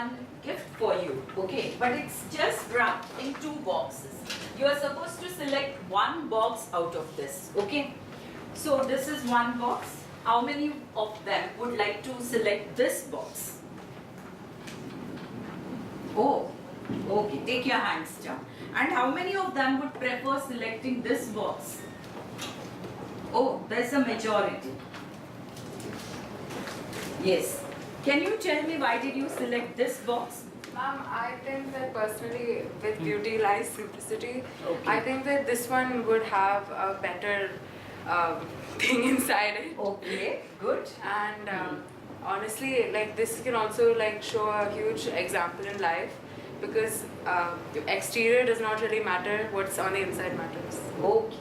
one gift for you, okay? But it's just wrapped in 2 boxes. You are supposed to select one box out of this, okay? So this is one box. How many of them would like to select this box? Oh, okay. Take your hands down. And how many of them would prefer selecting this box? Oh, there's a majority. Yes. Can you tell me why did you select this box? I think that personally with beauty lies simplicity. Okay. I think that this one would have a better thing inside it. Okay, good. And honestly, like this can also like show a huge example in life because exterior does not really matter, what's on the inside matters. Okay,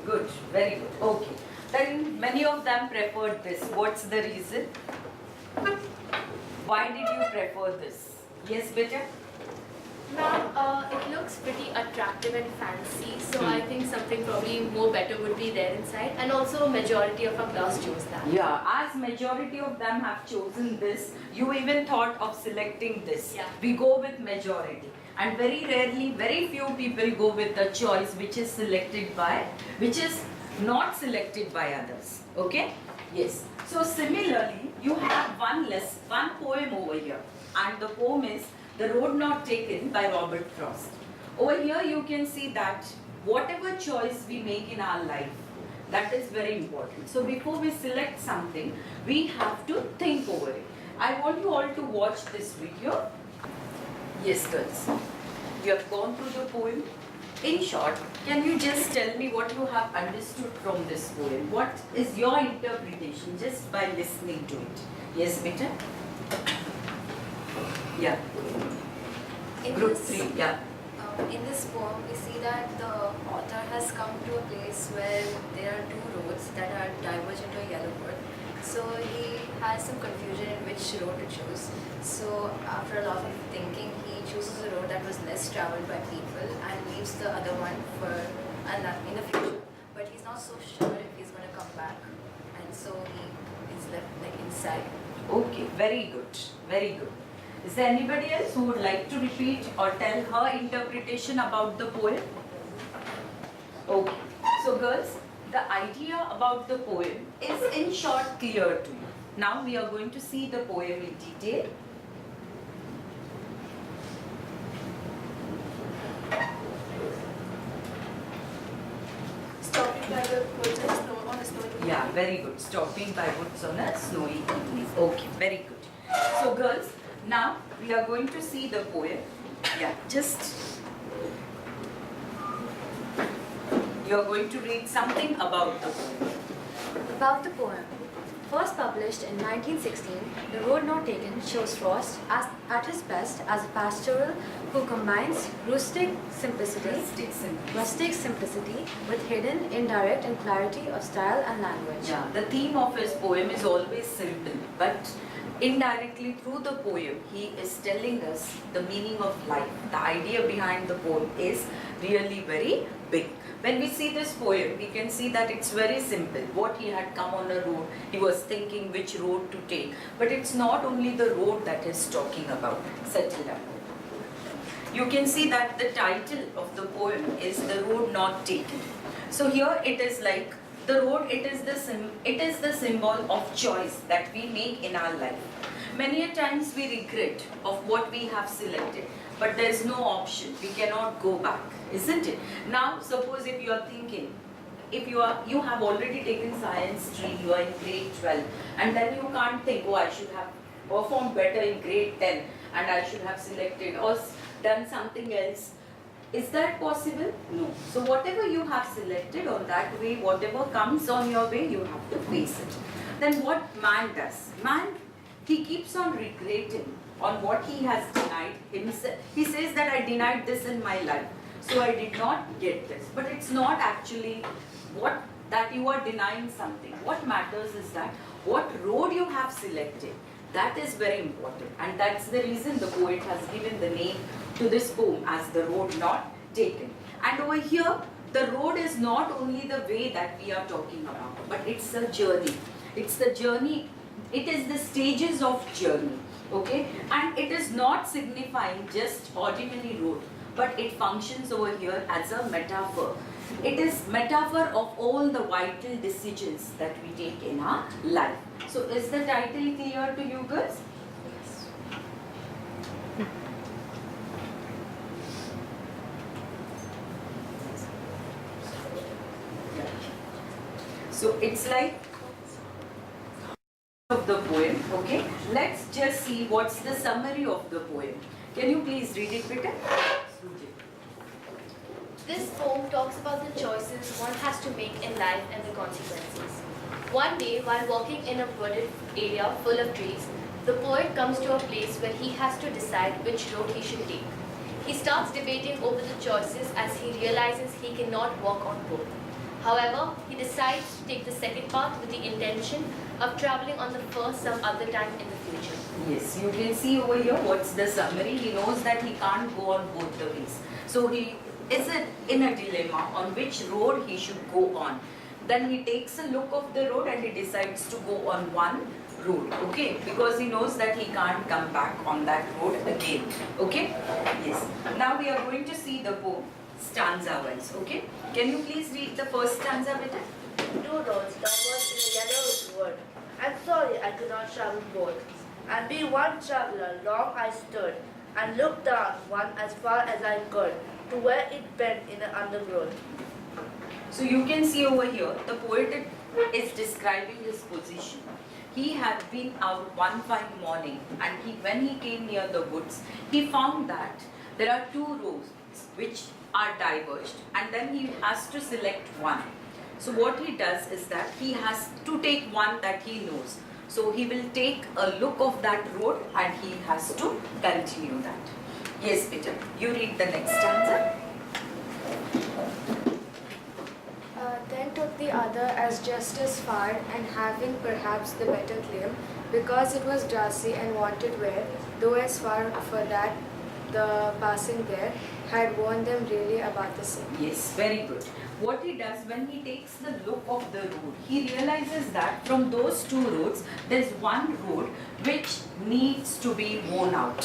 good, very good. Okay. Then many of them preferred this. What's the reason? Why did you prefer this? Yes, beta? Ma'am, it looks pretty attractive and fancy, so I think something probably more better would be there inside, and also a majority of our class chose that. Yeah, as majority of them have chosen this, you even thought of selecting this. Yeah. We go with majority. And very rarely, very few people go with the choice which is selected by, which is not selected by others. Okay? Yes. So similarly, you have one poem over here. And the poem is The Road Not Taken by Robert Frost. Over here you can see that whatever choice we make in our life, that is very important. So before we select something, we have to think over it. I want you all to watch this video. Yes, girls. You have gone through the poem. In short, can you just tell me what you have understood from this poem? What is your interpretation just by listening to it? Yes, beta? Yeah. Group 3, yeah. In this poem, we see that the author has come to a place where there are 2 roads that are divergent to a yellow bird. So he has some confusion in which road to choose. So after a lot of thinking, he chooses a road that was less traveled by people and leaves the other one for in the future. But he's not so sure if he's going to come back, and so he is left like inside. Okay, very good, very good. Is there anybody else who would like to repeat or tell her interpretation about the poem? Okay, so girls, the idea about the poem is in short clear to you. Now we are going to see the poem in detail. Stopping by the woods and snow on a snowy evening. Yeah, very good. Stopping by woods on a snowy evening. Okay, very good. So girls, now we are going to see the poem. Yeah, just you are going to read something about the poem. About the poem. First published in 1916, The Road Not Taken shows Frost at his best as a pastoral who combines rustic simplicity with hidden, indirect and clarity of style and language. Yeah, the theme of his poem is always simple, but indirectly through the poem, he is telling us the meaning of life. The idea behind the poem is really very big. When we see this poem, we can see that it's very simple. What he had come on a road, he was thinking which road to take. But it's not only the road that he's talking about. Settle down. You can see that the title of the poem is The Road Not Taken. So here it is like the road, it is the symbol of choice that we make in our life. Many a times we regret of what we have selected, but there is no option. We cannot go back, isn't it? Now, suppose if you are thinking, if you have already taken science stream, you are in grade 12, and then you can't think, oh, I should have performed better in grade 10, and I should have selected or done something else. Is that possible? No. So whatever you have selected on that way, whatever comes on your way, you have to face it. Then what man does? Man, he keeps on regretting on what he has denied himself. He says that I denied this in my life, so I did not get this. But it's not actually what that you are denying something. What matters is that what road you have selected. That is very important, and that's the reason the poet has given the name to this poem as The Road Not Taken. And over here, the road is not only the way that we are talking about, but it's a journey. It's the journey, it is the stages of journey. Okay, and it is not signifying just ordinary road, but it functions over here as a metaphor. It is metaphor of all the vital decisions that we take in our life. So is the title clear to you girls? So it's like of the poem. Okay, let's just see what's the summary of the poem. Can you please read it, Peter? This poem talks about the choices one has to make in life and the consequences. One day, while walking in a wooded area full of trees, the poet comes to a place where he has to decide which road he should take. He starts debating over the choices as he realizes he cannot walk on both. However, he decides to take the second path with the intention of traveling on the first some other time in the future. Yes, you can see over here what's the summary. He knows that he can't go on both the ways. So he is in a dilemma on which road he should go on. Then he takes a look of the road and he decides to go on one road, okay, because he knows that he can't come back on that road again, okay. Yes, now we are going to see the poem stanza wise, okay. Can you please read the first stanza, beta? Two roads diverged in a yellow wood. I'm sorry I could not travel both. And being one traveler, long I stood and looked down one as far as I could to where it bent in the undergrowth. So you can see over here, the poet is describing his position. He had been out one fine morning and when he came near the woods, he found that there are two roads which are diverged and then he has to select one. So what he does is that he has to take one that he knows. So he will take a look of that road and he has to continue that. Yes, Peter, you read the next stanza. Then took the other as just as far, and having perhaps the better claim, because it was grassy and wanted wear, though as far for that the passing there had worn them really about the same. Yes, very good. What he does when he takes the look of the road, he realizes that from those two roads, there is one road which needs to be worn out.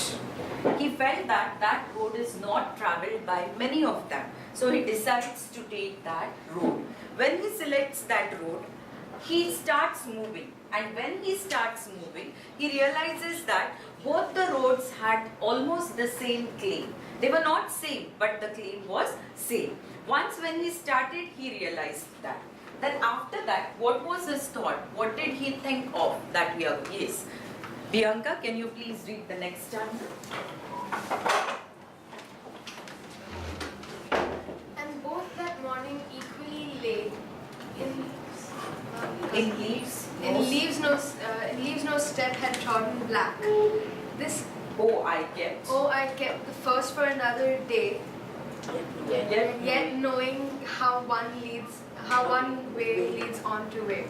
He felt that that road is not travelled by many of them. So he decides to take that road. When he selects that road, he starts moving. And when he starts moving, he realizes that both the roads had almost the same claim. They were not same, but the claim was same. Once when he started, he realized that. Then after that, what was his thought? What did he think of that we are? Yes. Bianca, can you please read the next stanza? And both that morning equally lay In leaves. in leaves no step had trodden black. This Oh, I get. I kept the first for another day, yet knowing how one way leads on to way.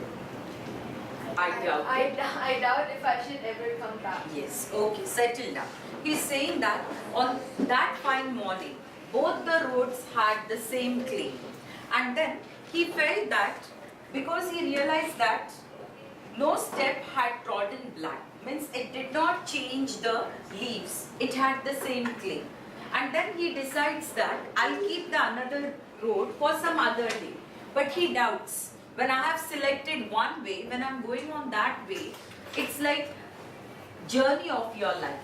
I doubt it. I doubt if I should ever come back. Yes, okay, settle down. He's saying that on that fine morning, both the roads had the same claim. And then he felt that because he realized that no step had trodden black, means it did not change the leaves, it had the same claim. And then he decides that I'll keep the another road for some other day. But he doubts. When I have selected one way, when I'm going on that way, it's like journey of your life.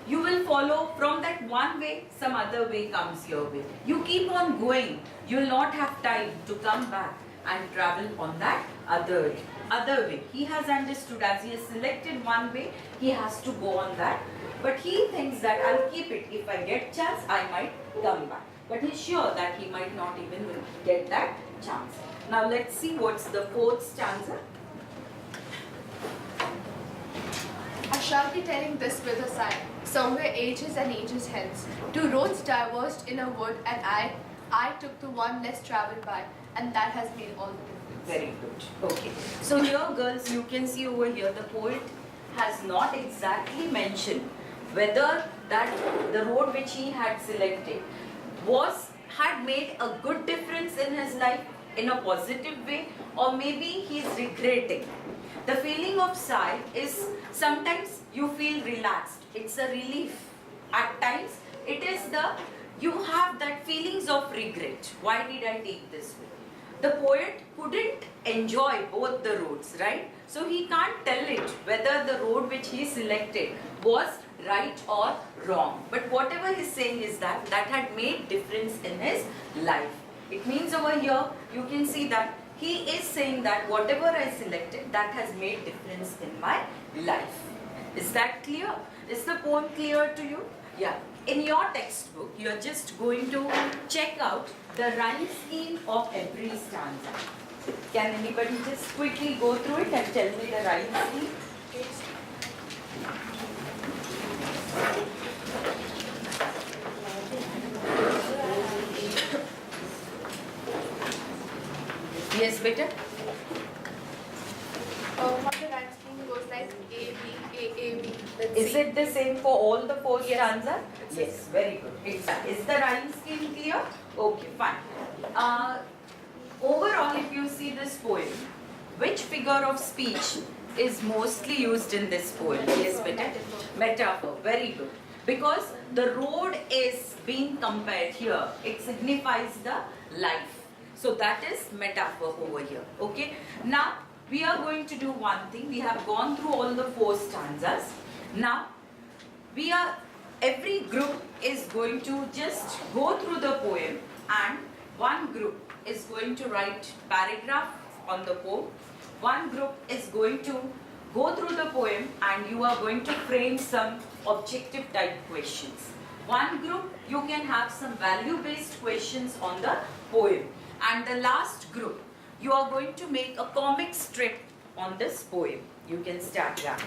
You will follow from that one way, some other way comes your way. You keep on going. You will not have time to come back and travel on that other way. He has understood as he has selected one way, he has to go on that. But he thinks that I'll keep it. If I get chance, I might come back. But he's sure that he might not even get that chance. Now let's see what's the fourth stanza. I shall be telling this with a sigh, somewhere ages and ages hence. Two roads diverged in a wood, and I took the one less travelled by, and that has made all the difference. Very good. Okay. So here, girls, you can see over here the poet has not exactly mentioned whether that the road which he had selected had made a good difference in his life in a positive way, or maybe he is regretting. The feeling of sigh is sometimes you feel relaxed. It's a relief. At times it is you have that feelings of regret. Why did I take this way? The poet couldn't enjoy both the roads, right? So he can't tell it whether the road which he selected was right or wrong. But whatever he's saying is that had made difference in his life. It means over here you can see that he is saying that whatever I selected, that has made difference in my life. Is that clear? Is the poem clear to you? Yeah. In your textbook, you are just going to check out the rhyme scheme of every stanza. Can anybody just quickly go through it and tell me the rhyme scheme? Yes, better. For the rhyme scheme goes like A, B, A, B. Is it the same for all the four Yes. stanzas? Yes, very good. Is the rhyme scheme clear? Okay, fine. Overall, if you see this poem, which figure of speech is mostly used in this poem? Yes, better. Metaphor. Very good. Because the road is being compared here. It signifies the life. So that is metaphor over here. Okay. Now we are going to do one thing. We have gone through all the four stanzas. Now every group is going to just go through the poem, and one group is going to write paragraph on the poem. One group is going to go through the poem and you are going to frame some objective type questions. One group you can have some value based questions on the poem, and the last group you are going to make a comic strip on this poem. You can start that.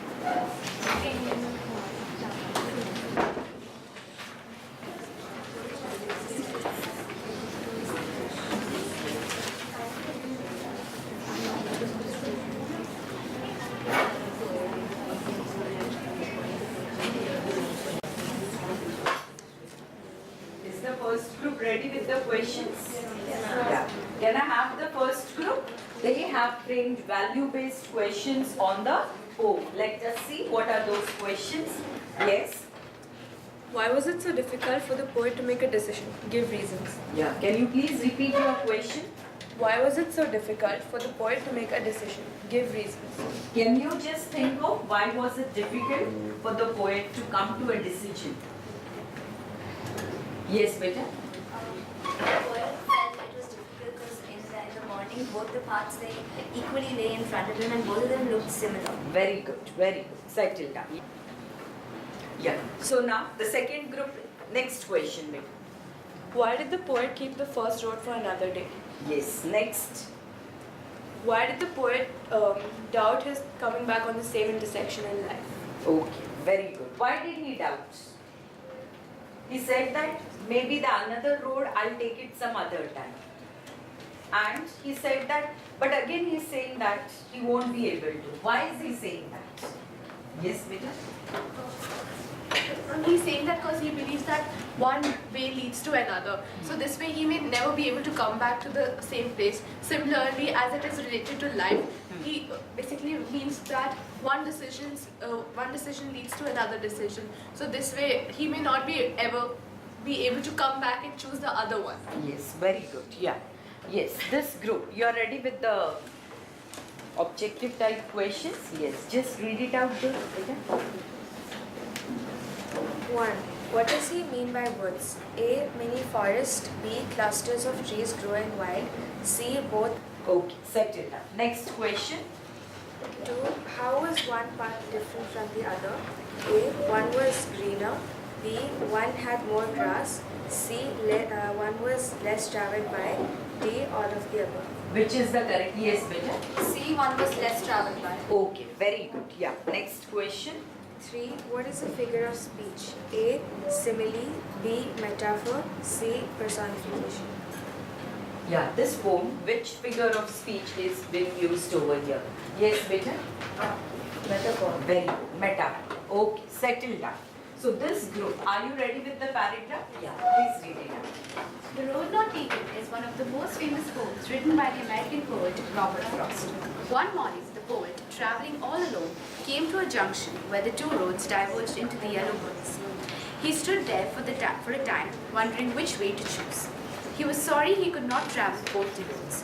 Is the first group ready with the questions? Yeah. Can I have the first group? They have framed value-based questions on the poem. Let us see what are those questions. Yes. Why was it so difficult for the poet to make a decision? Give reasons. Yeah. Can you please repeat your question? Why was it so difficult for the poet to make a decision? Give reasons. Can you just think of why was it difficult for the poet to come to a decision? Yes, beta. The poet felt it was difficult because in the morning both the paths equally lay in front of him and both of them looked similar. Very good, very good. Settle down. Yeah. So now the second group, next question, beta. Why did the poet keep the first road for another day? Yes, next. Why did the poet doubt his coming back on the same intersection in life? Okay, very good. Why did he doubt? He said that maybe the another road I'll take it some other time. And he said that, but again he's saying that he won't be able to. Why is he saying that? Yes, beta? He's saying that because he believes that one way leads to another. So this way he may never be able to come back to the same place. Similarly, as it is related to life, he basically means that one decision leads to another decision. So this way he may not ever be able to come back and choose the other one. Yes, very good. Yeah. Yes, this group, you are ready with the objective type questions? Yes, just read it out there. Beta. 1. What does he mean by woods? A. Mini forest. B. Clusters of trees growing wild. C. Both. Okay, settle down. Next question. 2. How was one path different from the other? A. One was greener. B. One had more grass. C. One was less traveled by. D. All of the above. Which is the correct? Yes, beta. C, one was less traveled by. Okay, very good. Yeah. Next question. 3. What is a figure of speech? A. Simile. B. Metaphor. C. Personification. Yeah, this poem, which figure of speech is being used over here? Yes, beta? Metaphor. Very good. Metaphor. Okay, settle down. So this group, are you ready with the paragraph? Yeah, please read it out. The Road Not Taken is one of the most famous poems written by the American poet Robert Frost. One morning, the poet, traveling all alone, came to a junction where the two roads diverged into the yellow woods. He stood there for a time, wondering which way to choose. He was sorry he could not travel both the roads.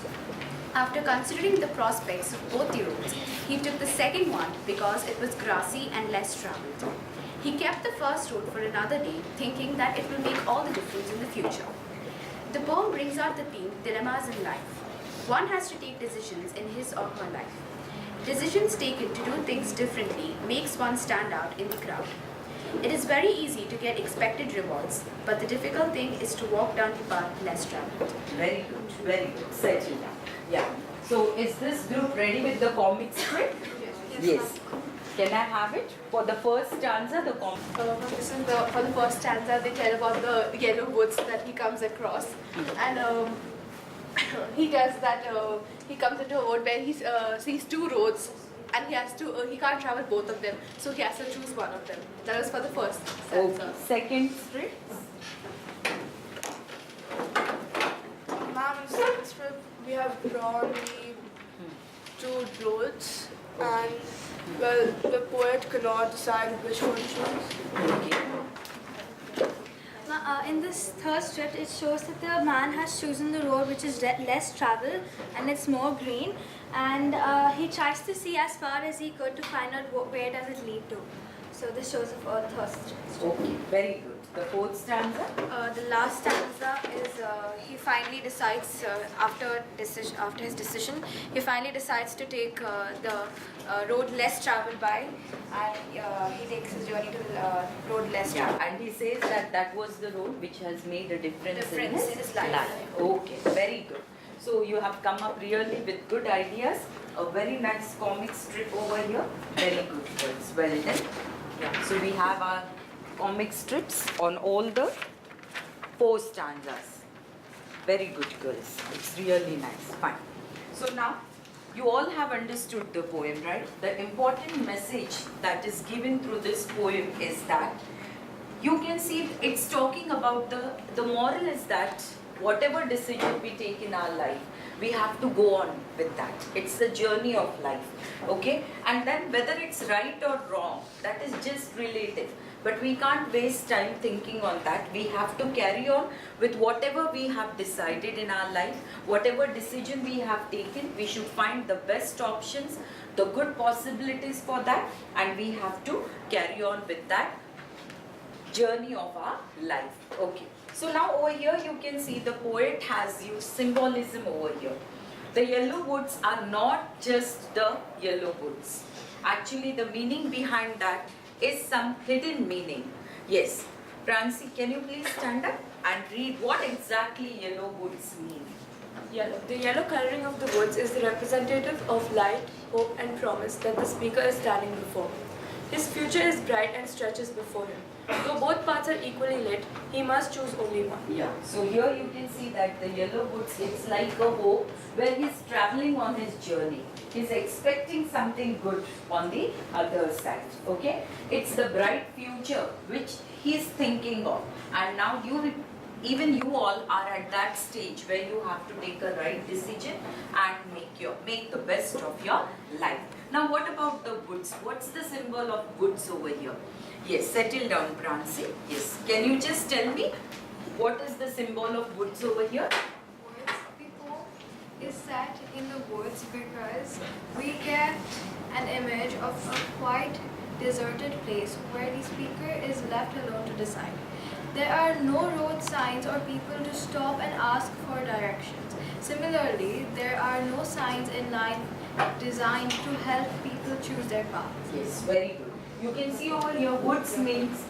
After considering the prospects of both the roads, he took the second one because it was grassy and less traveled. He kept the first road for another day, thinking that it will make all the difference in the future. The poem brings out the theme dilemmas in life. One has to take decisions in his or her life. Decisions taken to do things differently makes one stand out in the crowd. It is very easy to get expected rewards, but the difficult thing is to walk down the path less traveled. Very good, very good. Settle down. Yeah. So is this group ready with the comic strip? Yes. Can I have it? For the first stanza, the comic. For the first stanza, they tell about the yellow woods that he comes across, and he tells that he comes into a road where he sees two roads, and he can't travel both of them, so he has to choose one of them. That was for the first stanza. Okay. Second strip. Ma'am, in second strip, we have drawn the two roads, and well, the poet cannot decide which one to choose. Okay. In this third strip, it shows that the man has chosen the road which is less traveled and it's more green, and he tries to see as far as he could to find out where does it lead to. So this shows the third strip. Okay. Very good. The fourth stanza. The last stanza is he finally decides after his decision, he finally decides to take the road less traveled by, and he takes his journey to the road less Yeah, traveled. and he says that that was the road which has made a difference in his life. Okay, very good. So you have come up really with good ideas. A very nice comic strip over here. Very good words. Well done. Yeah. So we have our comic strips on all the 4 stanzas. Very good, girls. It's really nice. Fine. So now you all have understood the poem, right? The important message that is given through this poem is that you can see it's talking about the moral is that whatever decision we take in our life, we have to go on with that. It's the journey of life, okay? And then whether it's right or wrong, that is just relative. But we can't waste time thinking on that. We have to carry on with whatever we have decided in our life, whatever decision we have taken, we should find the best options, the good possibilities for that, and we have to carry on with that journey of our life. Okay. So now over here you can see the poet has used symbolism over here. The yellow woods are not just the yellow woods. Actually the meaning behind that is some hidden meaning. Yes. Prancy, can you please stand up and read what exactly yellow woods mean? Yellow. The yellow coloring of the woods is the representative of light, hope and promise that the speaker is standing before. His future is bright and stretches before him. Though both paths are equally lit, he must choose only one. Yeah. So here you can see that the yellow woods, it's like a hope where he's traveling on his journey. He's expecting something good on the other side. Okay? It's the bright future which he's thinking of. And now even you all are at that stage where you have to take a right decision and make the best of your life. Now what about the woods? What's the symbol of woods over here? Yes, settle down, Prancy. Yes. Can you just tell me what is the symbol of woods over here? Woods, the poem is set in the woods because we get an image of a quite deserted place where the speaker is left alone to decide. There are no road signs or people to stop and ask for directions. Similarly, there are no signs in life designed to help people choose their path. Yes, very good. You can see over here, woods means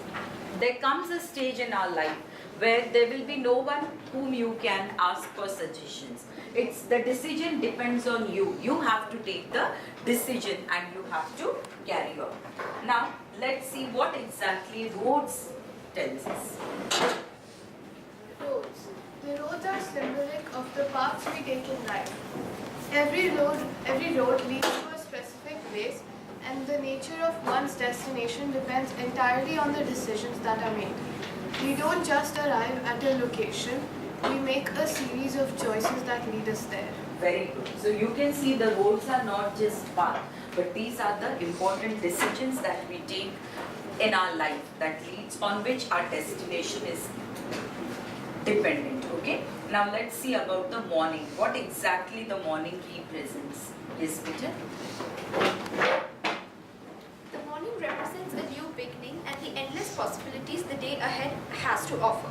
there comes a stage in our life where there will be no one whom you can ask for suggestions. It's the decision depends on you. You have to take the decision and you have to carry on. Now, let's see what exactly roads tells us. Roads. The roads are symbolic of the paths we take in life. Every road leads to a specific place, and the nature of one's destination depends entirely on the decisions that are made. We don't just arrive at a location, we make a series of choices that lead us there. Very good. So you can see the roads are not just path, but these are the important decisions that we take in our life that leads on which our destination is dependent. Okay, now let's see about the morning. What exactly the morning represents? Yes, Peter? The morning represents a new beginning and the endless possibilities the day ahead has to offer.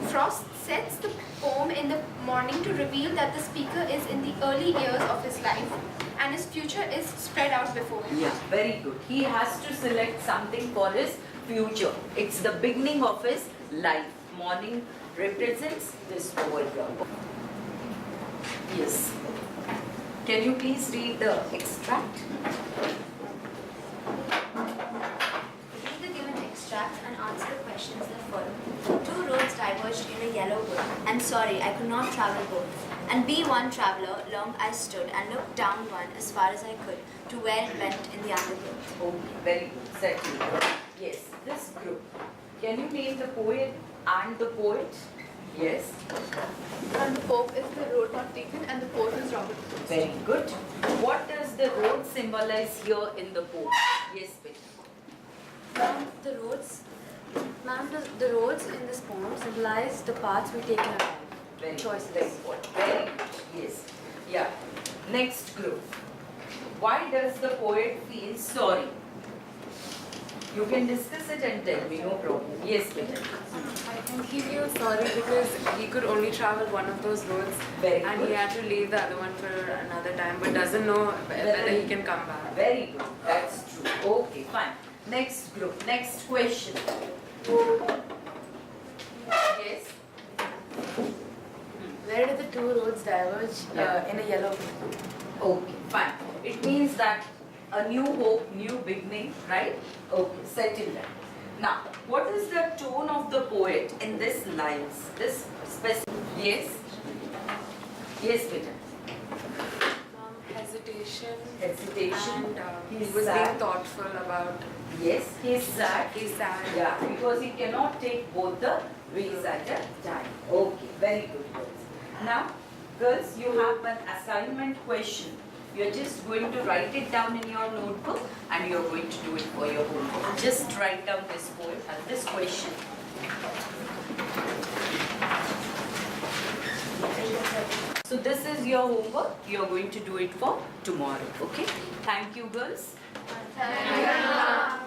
Frost sets the poem in the morning to reveal that the speaker is in the early years of his life and his future is spread out before him. Yeah, very good. He has to select something for his future. It's the beginning of his life. Morning represents this over here. Yes. Can you please read the extract? Read the given extract and answer the questions that follow. 2 roads diverged in a yellow wood, and sorry, I could not travel both. And be one traveller, long I stood, and looked down one as far as I could, to where it went in the undergrowth. Okay, very good. Settled. Yes, this group. Can you name the poet and the poet? Yes. And the Pope is the road not taken, and the poet is Robert. Very good. What does the road symbolize here in the poem? Yes, Peter. Ma'am, the roads in this poem symbolize the paths we take in our life. Very Choices. Very good. Very good. Yes. Yeah. Next group. Why does the poet feel sorry? You can discuss it and tell me, no problem. Yes, Peter. I think he feels sorry because he could only travel one of those roads Very and good. he had to leave the other one for another time but doesn't know whether he can come back. Very good. That's true. Okay, fine. Next group. Next question. Yes. Where do the 2 roads diverge in a yellow wood? Okay, fine. It means that a new hope, new beginning, right? Okay, settle that. Now, what is the tone of the poet in this lines? This specific. Yes? Yes, Peter. Hesitation Hesitation. and he He's was sad. being thoughtful about. Yes, he's sad. He's sad. Yeah, because he cannot take both the ways at a time. Okay, very good, girls. Now, girls, you have an assignment question. You're just going to write it down in your notebook and you're going to do it for your homework. Just write down this poem and this question. So this is your homework. You're going to do it for tomorrow. Okay? Thank you, girls. Thank you.